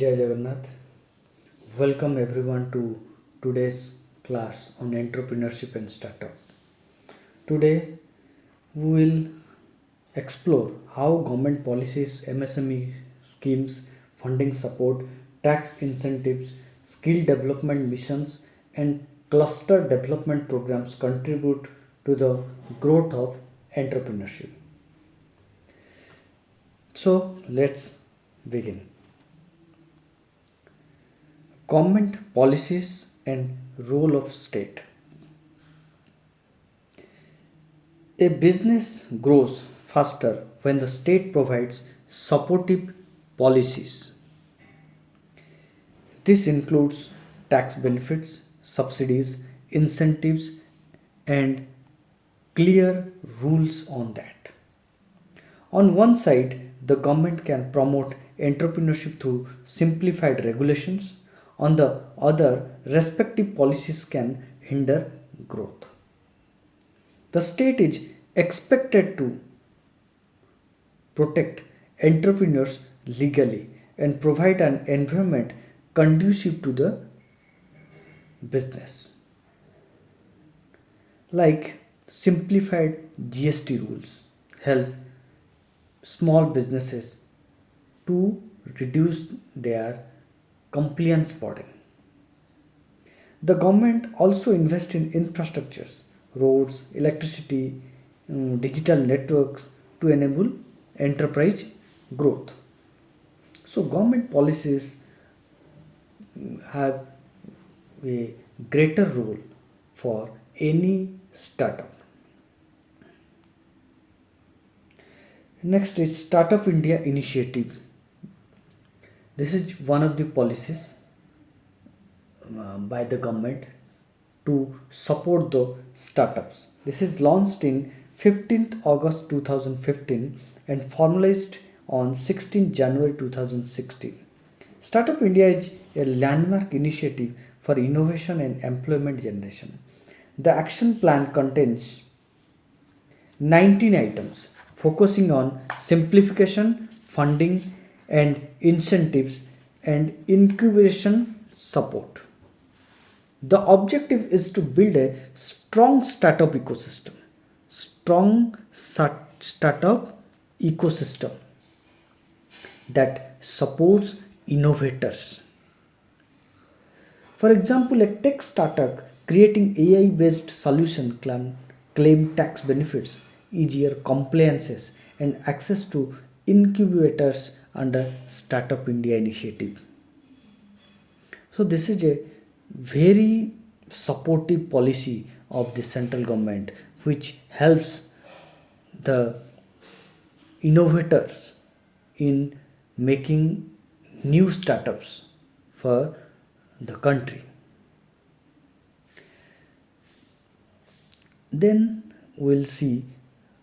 Jai Jagannath. Welcome everyone to today's class on entrepreneurship and startup. Today we will explore how government policies, MSME schemes, funding support, tax incentives, skill development missions, and cluster development programs contribute to the growth of entrepreneurship. So let's begin. Government policies and role of state. A business grows faster when the state provides supportive policies. This includes tax benefits, subsidies, incentives, and clear rules on that. On one side, the government can promote entrepreneurship through simplified regulations. On the other, respective policies can hinder growth. The state is expected to protect entrepreneurs legally and provide an environment conducive to the business, like simplified GST rules help small businesses to reduce their compliance burden. The government also invests in infrastructures, roads, electricity, digital networks to enable enterprise growth. So government policies have a greater role for any startup. Next is Startup India initiative. This is one of the policies by the government to support the startups. This is launched in 15th August 2015 and formalized on 16th January 2016. Startup India is a landmark initiative for innovation and employment generation. The action plan contains 19 items focusing on simplification, funding, and incentives and incubation support. The objective is to build a strong startup ecosystem. Startup ecosystem that supports innovators. For example, a tech startup creating AI based solution can claim tax benefits, easier compliances, and access to incubators under Startup India initiative. So this is a very supportive policy of the central government which helps the innovators in making new startups for the country. Then we'll see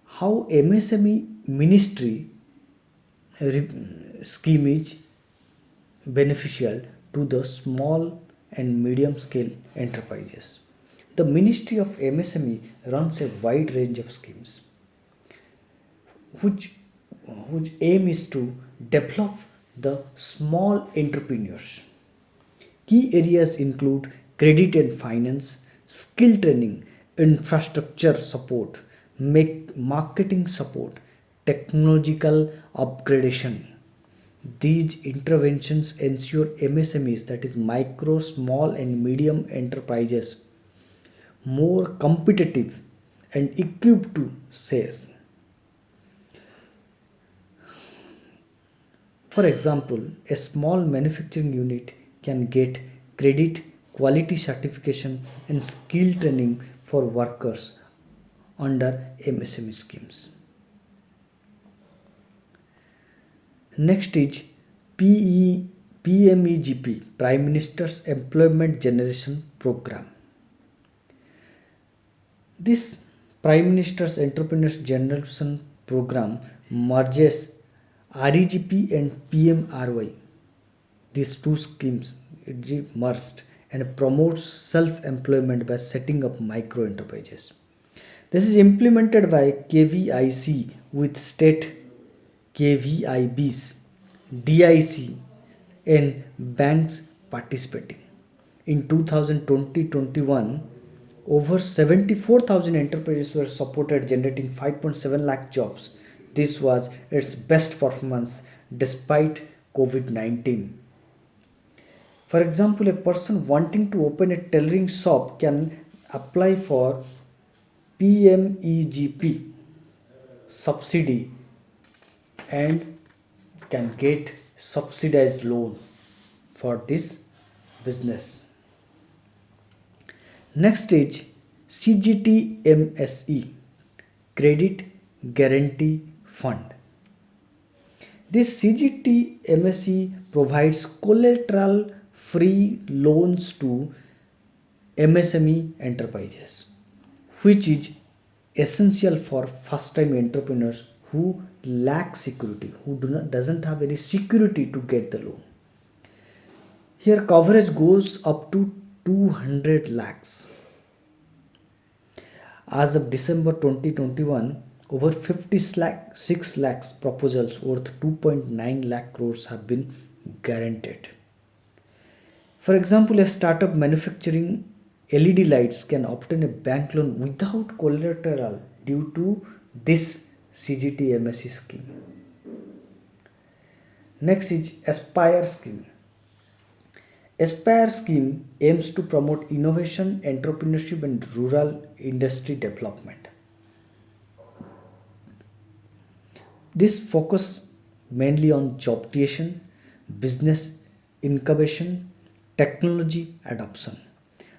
how MSME ministry scheme is beneficial to the small and medium scale enterprises. The Ministry of MSME runs a wide range of schemes which, which aim is to develop the small entrepreneurs. Key areas include credit and finance, skill training, infrastructure support, marketing support, technological upgradation. These interventions ensure MSMEs, that is micro, small, and medium enterprises, more competitive and equipped to sales. For example, a small manufacturing unit can get credit, quality certification, and skill training for workers under MSME schemes. Next is PMEGP, Prime Minister's Employment Generation Program. This Prime Minister's Entrepreneurship Generation Program merges REGP and PMRY. These two schemes merged and promotes self-employment by setting up micro enterprises. This is implemented by KVIC with state KVIBs, DIC, and banks participating. In 2020-21, over 74,000 enterprises were supported, generating 5.7 lakh jobs. This was its best performance despite COVID-19. For example, a person wanting to open a tailoring shop can apply for PMEGP subsidy and can get subsidized loan for this business. Next is CGTMSE, Credit Guarantee Fund. This CGTMSE provides collateral free loans to MSME enterprises, which is essential for first time entrepreneurs who lack security, who doesn't have any security to get the loan. Here coverage goes up to 200 lakhs. As of December 2021, over 56 lakhs proposals worth 2.9 lakh crores have been guaranteed. For example, a startup manufacturing LED lights can obtain a bank loan without collateral due to this CGTMSE scheme. Next is Aspire scheme. Aspire scheme aims to promote innovation, entrepreneurship and rural industry development. This focus mainly on job creation, business incubation, technology adoption.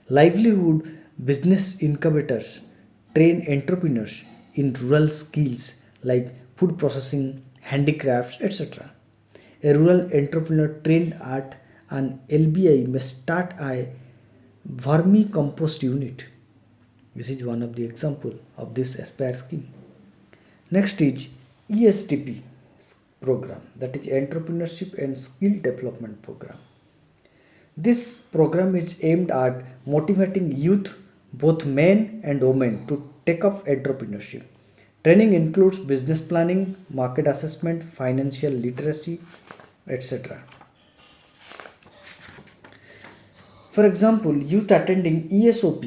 Livelihood business incubators train entrepreneurs in rural skills like food processing, handicrafts, etc. A rural entrepreneur trained at an LBI may start a vermicompost unit. This is one of the example of this Aspire scheme. Next is ESTP program, that is Entrepreneurship and Skill Development Program. This program is aimed at motivating youth, both men and women, to take up entrepreneurship. Training includes business planning, market assessment, financial literacy, etc. For example, youth attending ESOP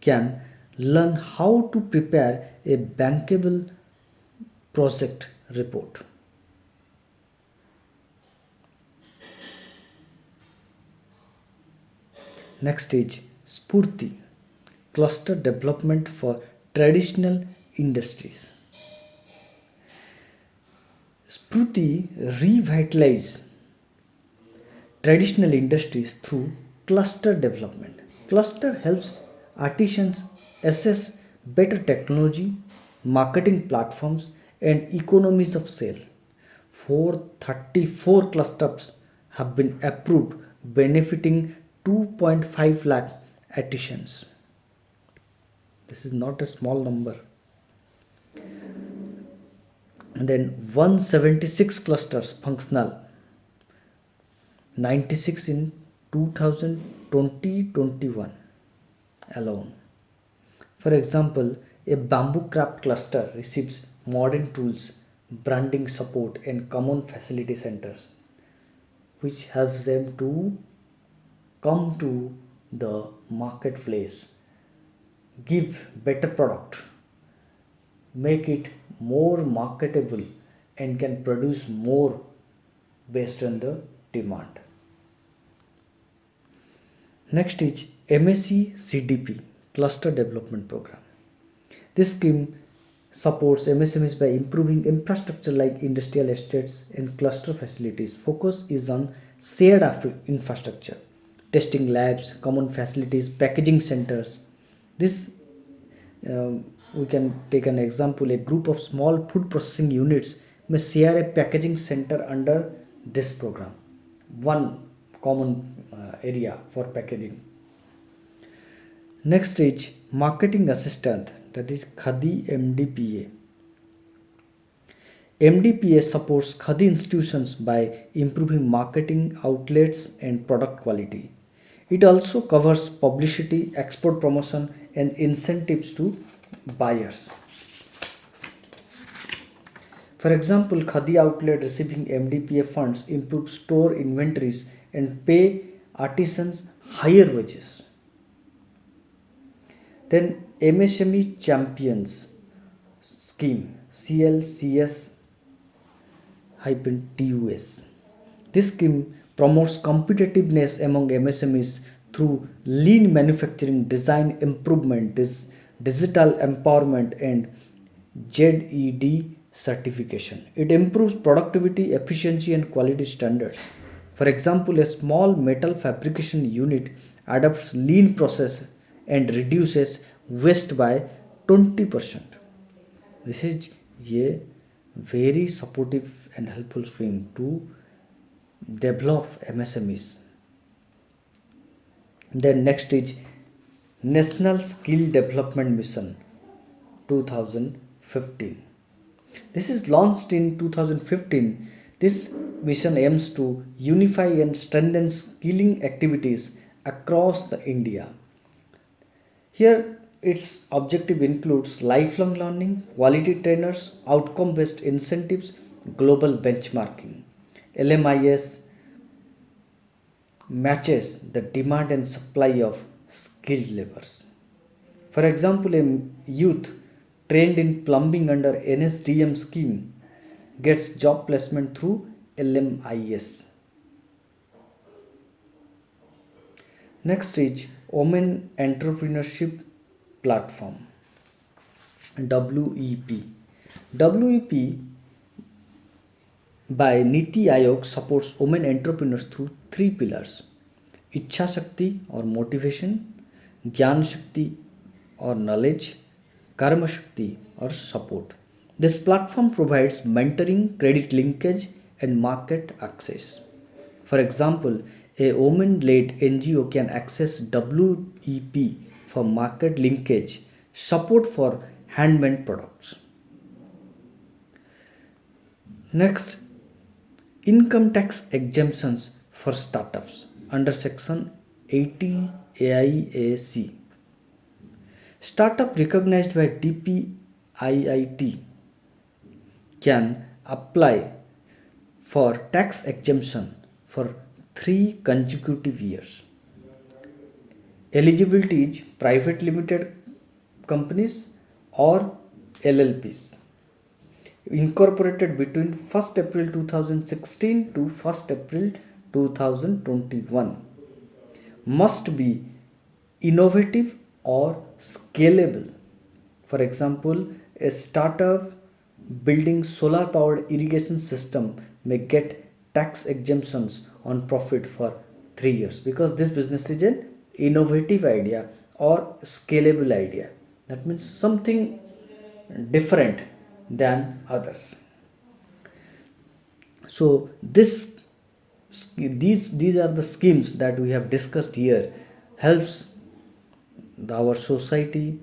can learn how to prepare a bankable project report. Next is Spurti, cluster development for traditional industries. Spurti revitalize traditional industries through cluster development. Cluster helps artisans assess better technology, marketing platforms, and economies of scale. 434 clusters have been approved, benefiting 2.5 lakh artisans. This is not a small number. And then 176 clusters functional, 96 in 2020-21 alone. For example, a bamboo craft cluster receives modern tools, branding support and common facility centers, which helps them to come to the marketplace, give better product, make it more marketable and can produce more based on the demand. Next is MSc CDP, Cluster Development Program. This scheme supports MSMEs by improving infrastructure like industrial estates and cluster facilities. Focus is on shared infrastructure, testing labs, common facilities, packaging centers. This we can take an example. A group of small food processing units may share a packaging center under this program. One common area for packaging. Next is marketing assistant, that is Khadi MDPA. MDPA supports Khadi institutions by improving marketing outlets and product quality. It also covers publicity, export promotion and incentives to buyers. For example, Khadi outlet receiving MDPA funds improve store inventories and pay artisans higher wages. Then MSME Champions Scheme CLCS-TUS. This scheme promotes competitiveness among MSMEs through lean manufacturing, design improvement, digital empowerment, and ZED certification. It improves productivity, efficiency, and quality standards. For example, a small metal fabrication unit adopts lean process and reduces waste by 20%. This is a very supportive and helpful thing to develop MSMEs. Then next is National Skill Development Mission 2015. This is launched in 2015. This mission aims to unify and strengthen skilling activities across the India. Here, its objective includes lifelong learning, quality trainers, outcome based incentives, global benchmarking. LMIS matches the demand and supply of skilled laborers. For example, a youth trained in plumbing under NSDM scheme gets job placement through LMIS. Next is Women Entrepreneurship Platform, WEP. WEP by Niti Aayog supports women entrepreneurs through three pillars: Ichha Shakti or motivation, Gyan Shakti or knowledge, Karma Shakti or support. This platform provides mentoring, credit linkage, and market access. For example, a woman led NGO can access WEP for market linkage, support for handmade products. Next, income tax exemptions for startups under Section 80 AIAC. Startup recognized by DPIIT can apply for tax exemption for 3 consecutive years. Eligibility is private limited companies or LLPs incorporated between 1st April 2016 to 1st April 2021, must be innovative or scalable. For example, a startup building solar powered irrigation system may get tax exemptions on profit for 3 years because this business is an innovative idea or scalable idea. That means something different than others. So these are the schemes that we have discussed here, helps our society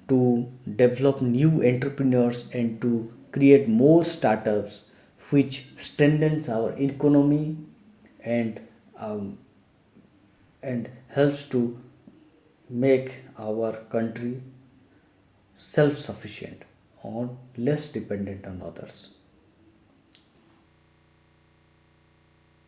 to develop new entrepreneurs and to create more startups, which strengthens our economy and um, and helps to make our country self sufficient or less dependent on others.